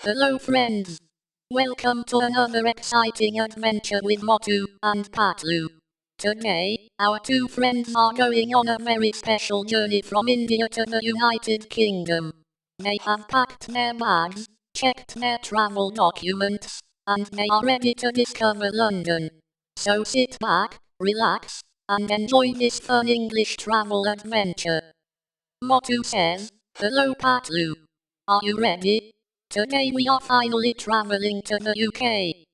Hello friends! Welcome to another exciting adventure with Motu and Patlu. Today, our two friends are going on a very special journey from India to the United Kingdom. They have packed their bags, checked their travel documents, and they are ready to discover London. So sit back, relax, and enjoy this fun English travel adventure. Motu says, "Hello Patlu. Are you ready? Today we are finally traveling to the UK.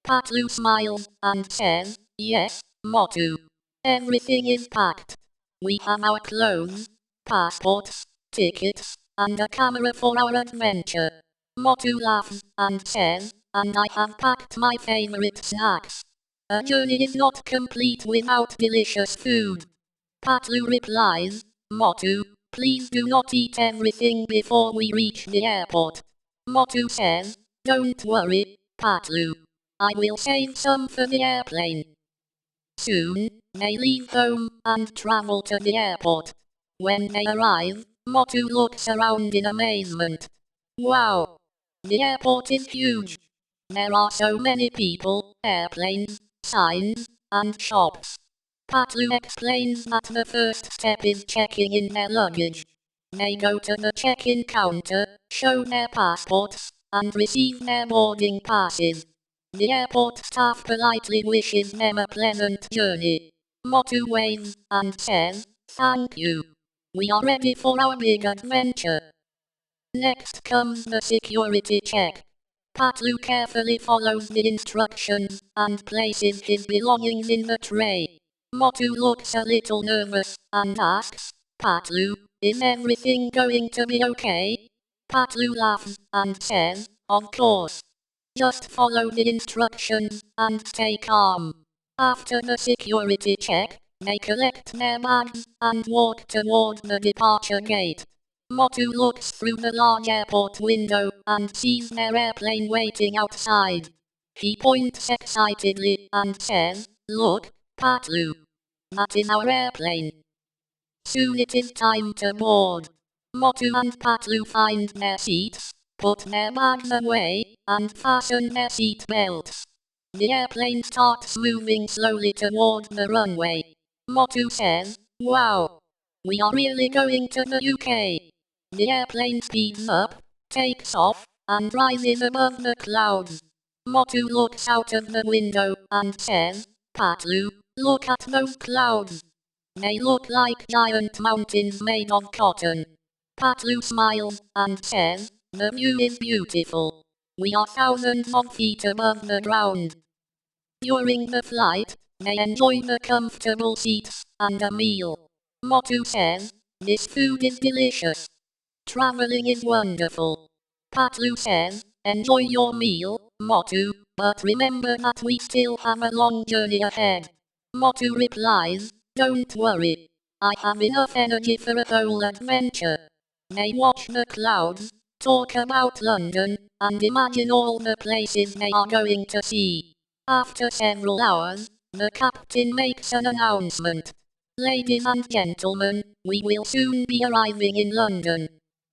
Patlu smiles and says, "Yes, Motu. Everything is packed. We have our clothes, passports, tickets, and a camera for our adventure." Motu laughs and says, "And I have packed my favorite snacks. A journey is not complete without delicious food." Patlu replies, "Motu, please do not eat everything before we reach the airport." Motu says, "Don't worry, Patlu. I will save some for the airplane." Soon, they leave home and travel to the airport. When they arrive, Motu looks around in amazement. Wow! The airport is huge. There are so many people, airplanes, signs, and shops. Patlu explains that the first step is checking in their luggage. They go to the check-in counter, show their passports, and receive their boarding passes. The airport staff politely wishes them a pleasant journey. Motu waves and says, "Thank you. We are ready for our big adventure." Next comes the security check. Patlu carefully follows the instructions and places his belongings in the tray. Motu looks a little nervous and asks, "Patlu, is everything going to be okay?" Patlu laughs and says, "Of course. Just follow the instructions and stay calm." After the security check, they collect their bags and walk toward the departure gate. Motu looks through the large airport window and sees their airplane waiting outside. He points excitedly and says, "Look, Patlu. That is our airplane." Soon it is time to board. Motu and Patlu find their seats, put their bags away, and fasten their seat belts. The airplane starts moving slowly toward the runway. Motu says, "Wow! We are really going to the UK." The airplane speeds up, takes off, and rises above the clouds. Motu looks out of the window and says, "Patlu, look at those clouds. They look like giant mountains made of cotton." Patlu smiles and says, "The view is beautiful. We are thousands of feet above the ground." During the flight, they enjoy the comfortable seats and a meal. Motu says, "This food is delicious. Traveling is wonderful." Patlu says, "Enjoy your meal, Motu, but remember that we still have a long journey ahead." Motu replies, "Don't worry. I have enough energy for a whole adventure." They watch the clouds, talk about London, and imagine all the places they are going to see. After several hours, the captain makes an announcement. "Ladies and gentlemen, we will soon be arriving in London.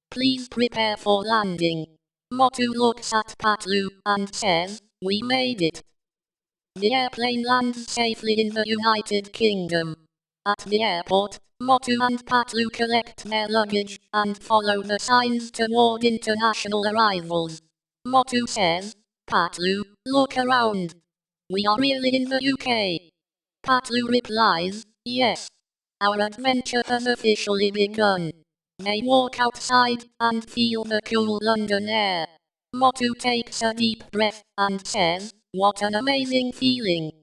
Please prepare for landing." Motu looks at Patlu and says, "We made it." The airplane lands safely in the United Kingdom. At the airport, Motu and Patlu collect their luggage and follow the signs toward international arrivals. Motu says, "Patlu, look around. We are really in the UK." Patlu replies, "Yes. Our adventure has officially begun." They walk outside and feel the cool London air. Motu takes a deep breath and says, "What an amazing feeling."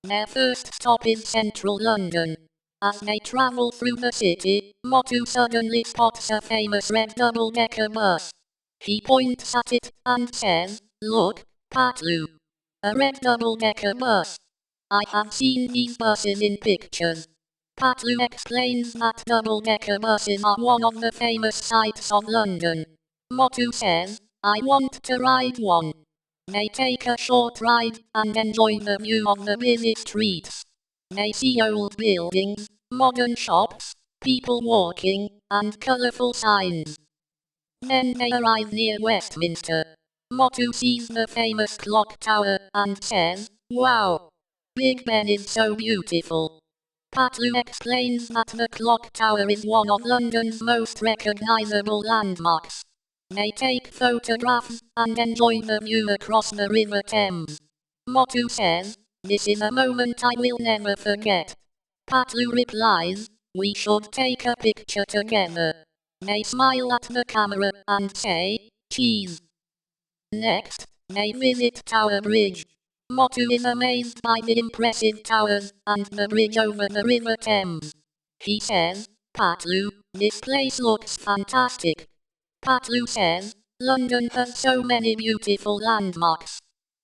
Their first stop is central London. As they travel through the city, Motu suddenly spots a famous red double-decker bus. He points at it and says, "Look, Patlu. A red double-decker bus. I have seen these buses in pictures." Patlu explains that double-decker buses are one of the famous sights of London. Motu says, "I want to ride one." They take a short ride and enjoy the view of the busy streets. They see old buildings, modern shops, people walking, and colorful signs. Then they arrive near Westminster. Motu sees the famous clock tower and says, "Wow! Big Ben is so beautiful." Patlu explains that the clock tower is one of London's most recognizable landmarks. They take photographs and enjoy the view across the River Thames. Motu says, "This is a moment I will never forget." Patlu replies, "We should take a picture together." They smile at the camera and say, "Cheese." Next, they visit Tower Bridge. Motu is amazed by the impressive towers and the bridge over the River Thames. He says, "Patlu, this place looks fantastic." Patlu says, "London has so many beautiful landmarks."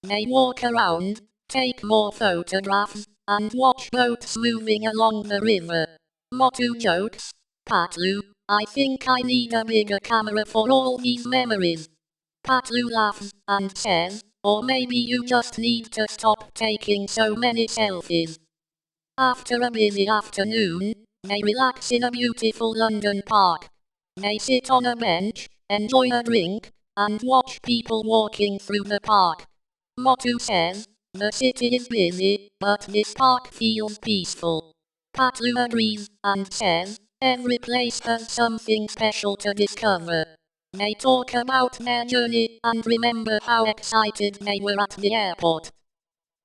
They walk around, take more photographs, and watch boats moving along the river. Motu jokes, "Patlu, I think I need a bigger camera for all these memories." Patlu laughs and says, "Or maybe you just need to stop taking so many selfies." After a busy afternoon, they relax in a beautiful London park. They sit on a bench, enjoy a drink, and watch people walking through the park. Motu says, "The city is busy, but this park feels peaceful." Patlu agrees and says, "Every place has something special to discover." They talk about their journey and remember how excited they were at the airport.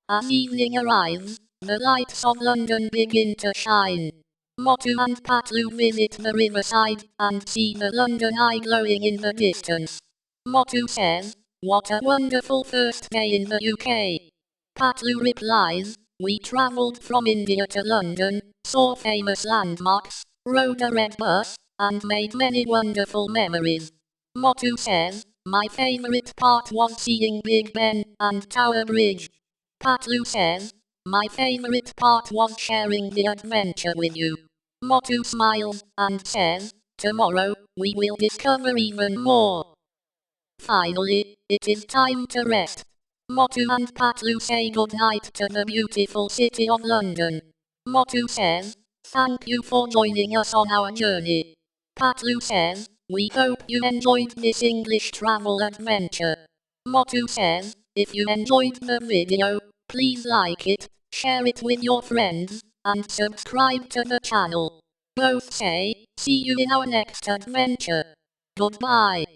As evening arrives, the lights of London begin to shine. Motu and Patlu visit the riverside and see the London Eye glowing in the distance. Motu says, "What a wonderful first day in the UK." Patlu replies, "We travelled from India to London, saw famous landmarks, rode a red bus, and made many wonderful memories." Motu says, "My favourite part was seeing Big Ben and Tower Bridge." Patlu says, "My favorite part was sharing the adventure with you." Motu smiles and says, "Tomorrow, we will discover even more." Finally, it is time to rest. Motu and Patlu say goodnight to the beautiful city of London. Motu says, "Thank you for joining us on our journey." Patlu says, "We hope you enjoyed this English travel adventure." Motu says, "If you enjoyed the video, please like it, share it with your friends, and subscribe to the channel." Both say, "See you in our next adventure." Goodbye.